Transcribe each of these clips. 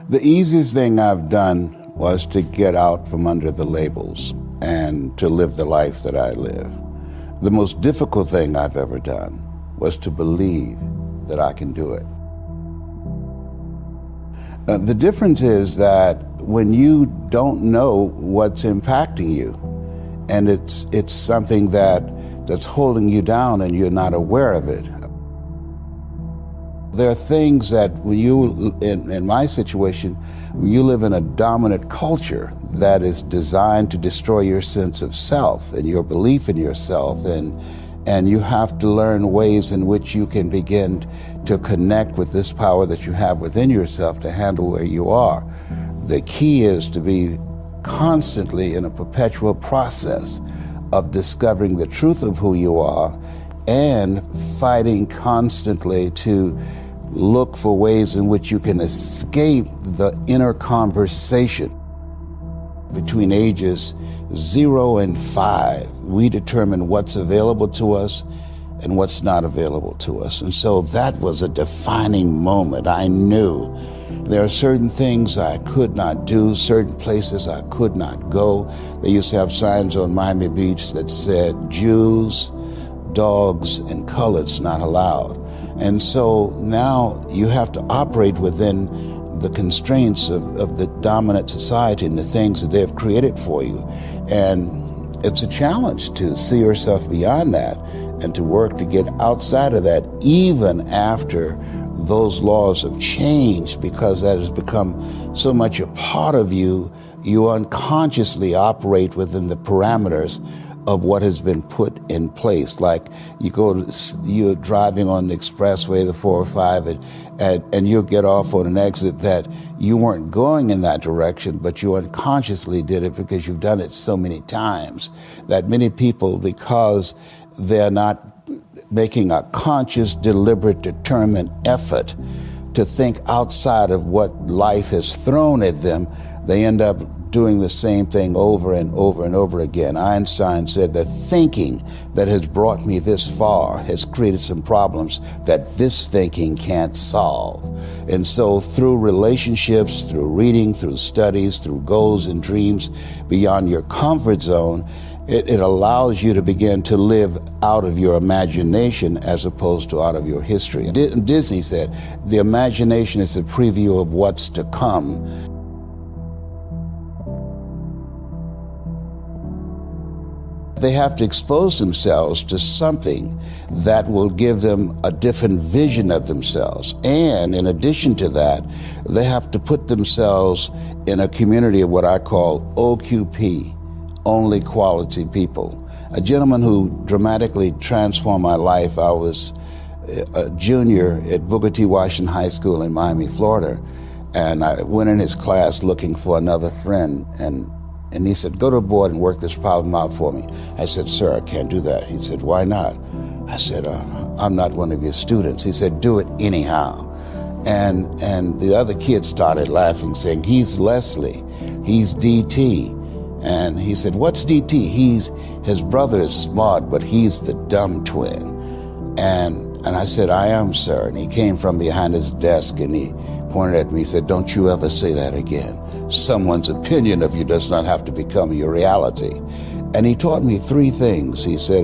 The easiest thing I've done was to get out from under the labels and to live the life that I live. The most difficult thing I've ever done was to believe that I can do it. The difference is that when you don't know what's impacting you, and it's something that's holding you down and you're not aware of it. There are things that when you, in my situation, when you live in a dominant culture that is designed to destroy your sense of self and your belief in yourself, and you have to learn ways in which you can begin to connect with this power that you have within yourself to handle where you are. The key is to be constantly in a perpetual process of discovering the truth of who you are and fighting constantly to look for ways in which you can escape the inner conversation. Between ages 0 and 5, we determine what's available to us and what's not available to us. And so that was a defining moment. I knew there are certain things I could not do, certain places I could not go. They used to have signs on Miami Beach that said, Jews, dogs, and coloreds not allowed. And so now you have to operate within the constraints of the dominant society and the things that they've created for you. And it's a challenge to see yourself beyond that and to work to get outside of that even after those laws have changed, because that has become so much a part of you, you unconsciously operate within the parameters of what has been put in place. Like you're driving on the expressway, the 405, and you'll get off on an exit that you weren't going in that direction, but you unconsciously did it because you've done it so many times that many people, because they're not making a conscious, deliberate, determined effort to think outside of what life has thrown at them, they end up doing the same thing over and over and over again. Einstein said that thinking that has brought me this far has created some problems that this thinking can't solve. And so through relationships, through reading, through studies, through goals and dreams beyond your comfort zone, it allows you to begin to live out of your imagination as opposed to out of your history. Disney said, the imagination is a preview of what's to come. They have to expose themselves to something that will give them a different vision of themselves. And in addition to that, they have to put themselves in a community of what I call OQP, only quality people. A gentleman who dramatically transformed my life, I was a junior at Booker T. Washington High School in Miami, Florida, and I went in his class looking for another friend, and he said, go to the board and work this problem out for me. I said, sir, I can't do that. He said, why not? I said, I'm not one of your students. He said, do it anyhow. And the other kids started laughing, saying, he's Leslie, he's DT. And he said, what's DT? His brother is smart, but he's the dumb twin. And I said, I am, sir. And he came from behind his desk and he pointed at me. He said, don't you ever say that again. Someone's opinion of you does not have to become your reality. And he taught me 3 things. He said,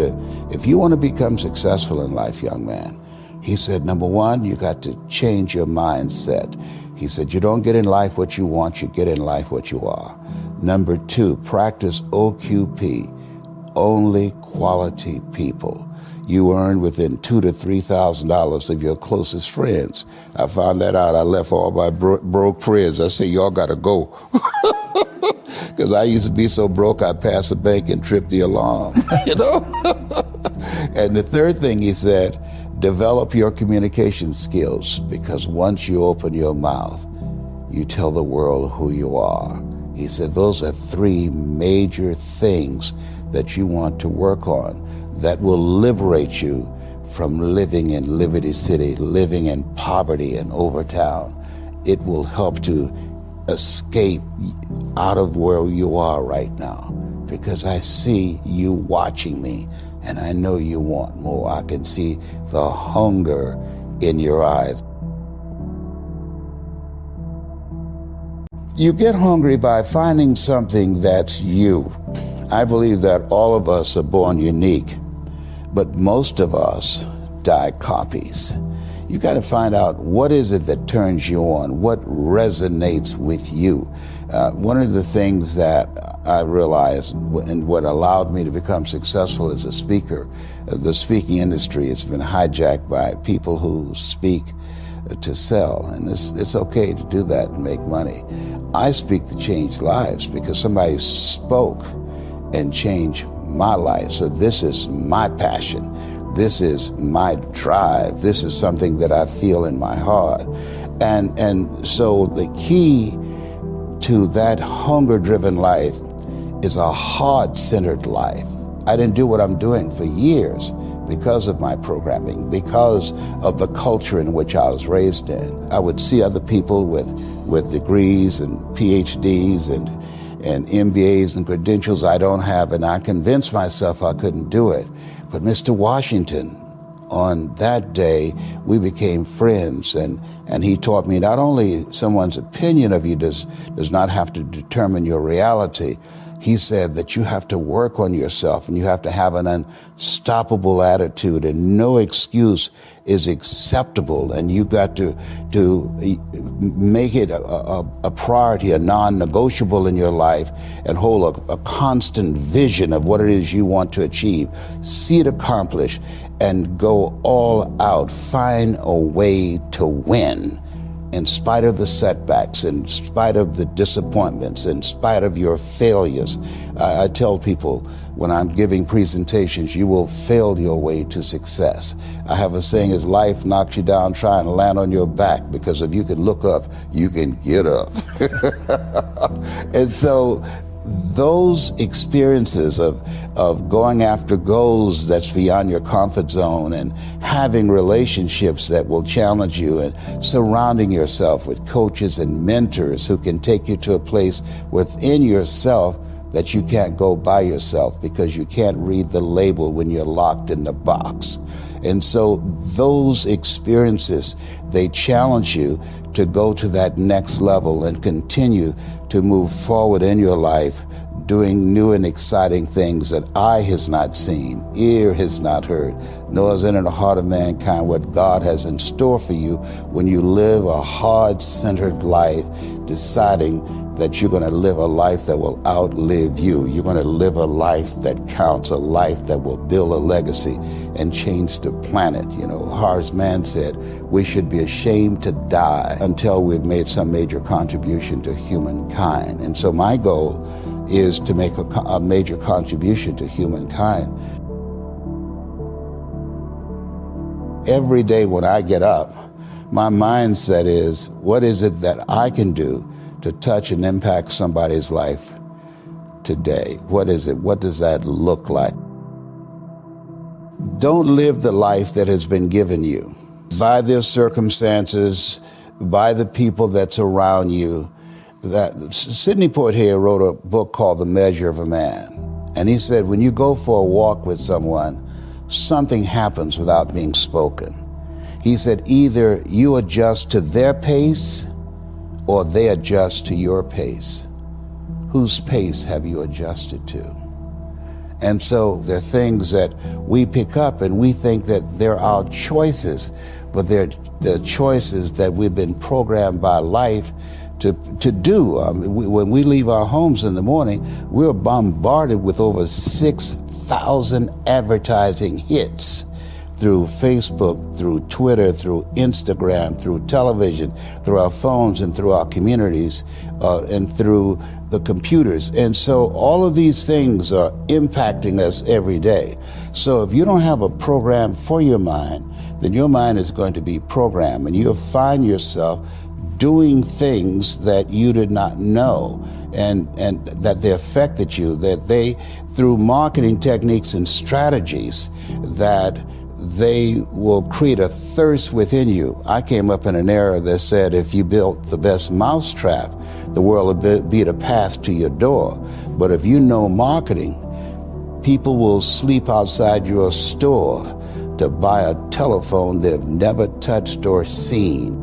if you want to become successful in life, young man, he said, number 1, you got to change your mindset. He said, you don't get in life what you want, you get in life what you are. Number 2, practice OQP, only quality people. You earn within $2,000 to $3,000 of your closest friends. I found that out. I left all my broke friends. I said, y'all got to go. Because I used to be so broke, I'd pass a bank and trip the alarm, you know? And the 3rd thing he said, develop your communication skills, because once you open your mouth, you tell the world who you are. He said, those are 3 major things that you want to work on that will liberate you from living in Liberty City, living in poverty in Overtown. It will help to escape out of where you are right now, because I see you watching me and I know you want more. I can see the hunger in your eyes. You get hungry by finding something that's you. I believe that all of us are born unique, but most of us die copies. You got to find out what is it that turns you on, what resonates with you. One of the things that I realized and what allowed me to become successful as a speaker, the speaking industry has been hijacked by people who speak to sell, and it's okay to do that and make money. I speak to change lives because somebody spoke and changed my life. So this is my passion. This is my drive. This is something that I feel in my heart. And so the key to that hunger-driven life is a heart-centered life. I didn't do what I'm doing for years because of my programming, because of the culture in which I was raised in. I would see other people with degrees and PhDs and MBAs and credentials I don't have, and I convinced myself I couldn't do it. But Mr. Washington, on that day, we became friends, and he taught me not only someone's opinion of you does not have to determine your reality. He said that you have to work on yourself and you have to have an unstoppable attitude, and no excuse is acceptable, and you got to make it a priority, a non-negotiable in your life, and hold a constant vision of what it is you want to achieve. See it accomplished and go all out. Find a way to win. In spite of the setbacks, in spite of the disappointments, in spite of your failures. I tell people when I'm giving presentations, you will fail your way to success. I have a saying, as life knocks you down, try and land on your back, because if you can look up, you can get up. And so those experiences of going after goals that's beyond your comfort zone, and having relationships that will challenge you, and surrounding yourself with coaches and mentors who can take you to a place within yourself that you can't go by yourself, because you can't read the label when you're locked in the box. And so those experiences, they challenge you to go to that next level and continue to move forward in your life, doing new and exciting things that eye has not seen, ear has not heard, nor is in the heart of mankind what God has in store for you when you live a heart-centered life, deciding that you're going to live a life that will outlive you. You're going to live a life that counts, a life that will build a legacy and change the planet. You know, Horace Mann said, we should be ashamed to die until we've made some major contribution to humankind. And so my goal is to make a major contribution to humankind. Every day when I get up, my mindset is, what is it that I can do to touch and impact somebody's life today? What is it? What does that look like? Don't live the life that has been given you by their circumstances, by the people that's around you. That Sidney Poitier wrote a book called The Measure of a Man. And he said, when you go for a walk with someone, something happens without being spoken. He said, either you adjust to their pace or they adjust to your pace. Whose pace have you adjusted to? And so there are things that we pick up and we think that they're our choices, but they're the choices that we've been programmed by life to do. When we leave our homes in the morning, we're bombarded with over 6,000 advertising hits through Facebook, through Twitter, through Instagram, through television, through our phones and through our communities, and through the computers. And so all of these things are impacting us every day. So if you don't have a program for your mind, then your mind is going to be programmed, and you'll find yourself doing things that you did not know, and that they affected you, that they, through marketing techniques and strategies, that they will create a thirst within you. I came up in an era that said if you built the best mousetrap, the world will be the path to your door. But if you know marketing, people will sleep outside your store to buy a telephone they've never touched or seen.